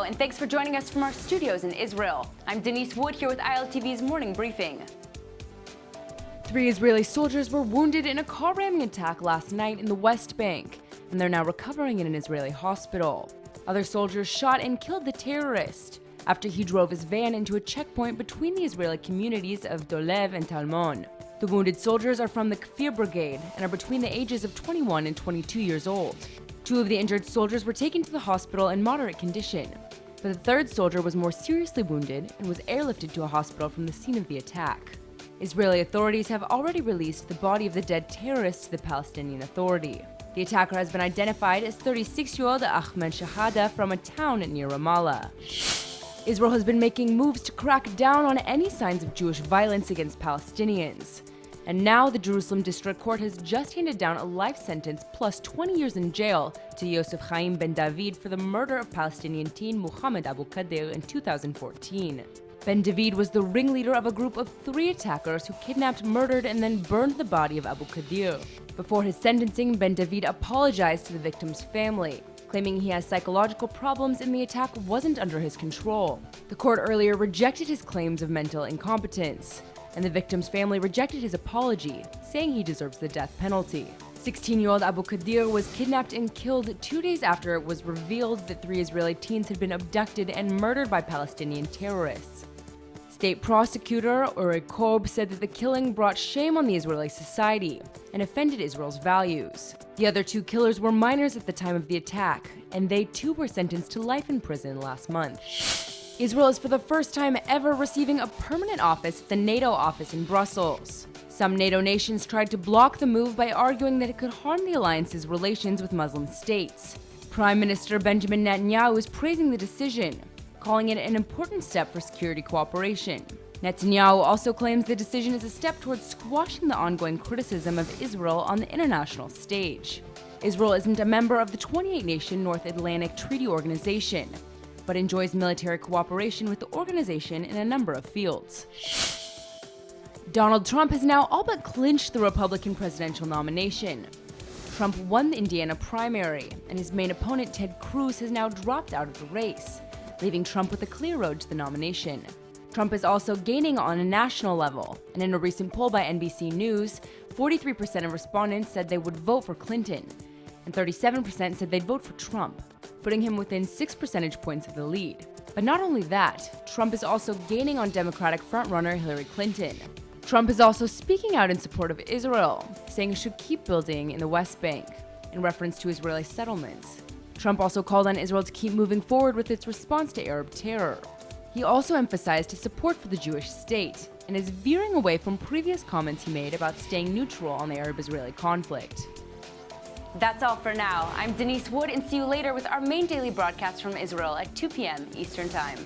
Hello, and thanks for joining us from our studios in Israel. I'm Denise Wood here with ILTV's Morning Briefing. 3 Israeli soldiers were wounded in a car ramming attack last night in the West Bank, and they're now recovering in an Israeli hospital. Other soldiers shot and killed the terrorist after he drove his van into a checkpoint between the Israeli communities of Dolev and Talmon. The wounded soldiers are from the Kfir Brigade and are between the ages of 21 and 22 years old. 2 of the injured soldiers were taken to the hospital in moderate condition, but the third soldier was more seriously wounded and was airlifted to a hospital from the scene of the attack. Israeli authorities have already released the body of the dead terrorist to the Palestinian Authority. The attacker has been identified as 36-year-old Ahmed Shahada from a town near Ramallah. Israel has been making moves to crack down on any signs of Jewish violence against Palestinians. And now the Jerusalem District Court has just handed down a life sentence plus 20 years in jail to Yosef Chaim ben David for the murder of Palestinian teen Muhammed Abu Khdeir in 2014. Ben David was the ringleader of a group of 3 attackers who kidnapped, murdered, and then burned the body of Abu Khdeir. Before his sentencing, Ben David apologized to the victim's family, claiming he has psychological problems and the attack wasn't under his control. The court earlier rejected his claims of mental incompetence, and the victim's family rejected his apology, saying he deserves the death penalty. 16-year-old Abu Khdeir was kidnapped and killed 2 days after it was revealed that 3 Israeli teens had been abducted and murdered by Palestinian terrorists. State prosecutor Uri Korb said that the killing brought shame on the Israeli society and offended Israel's values. The other 2 killers were minors at the time of the attack, and they too were sentenced to life in prison last month. Israel is for the first time ever receiving a permanent office at the Nato office in Brussels. Some NATO nations tried to block the move by arguing that it could harm the alliance's relations with Muslim states. Prime Minister Benjamin Netanyahu is praising the decision, calling it an important step for security cooperation. Netanyahu also claims the decision is a step towards squashing the ongoing criticism of Israel on the international stage. Israel isn't a member of the 28-nation North Atlantic Treaty Organization, but enjoys military cooperation with the organization in a number of fields. Donald Trump has now all but clinched the Republican presidential nomination. Trump won the Indiana primary, and his main opponent, Ted Cruz, has now dropped out of the race, leaving Trump with a clear road to the nomination. Trump is also gaining on a national level, and in a recent poll by NBC News, 43% of respondents said they would vote for Clinton, and 37% said they'd vote for Trump, putting him within 6 percentage points of the lead. But not only that, Trump is also gaining on Democratic frontrunner Hillary Clinton. Trump is also speaking out in support of Israel, saying it should keep building in the West Bank, in reference to Israeli settlements. Trump also called on Israel to keep moving forward with its response to Arab terror. He also emphasized his support for the Jewish state, and is veering away from previous comments he made about staying neutral on the Arab-Israeli conflict. That's all for now. I'm Denise Wood, and see you later with our main daily broadcast from Israel at 2 p.m. Eastern Time.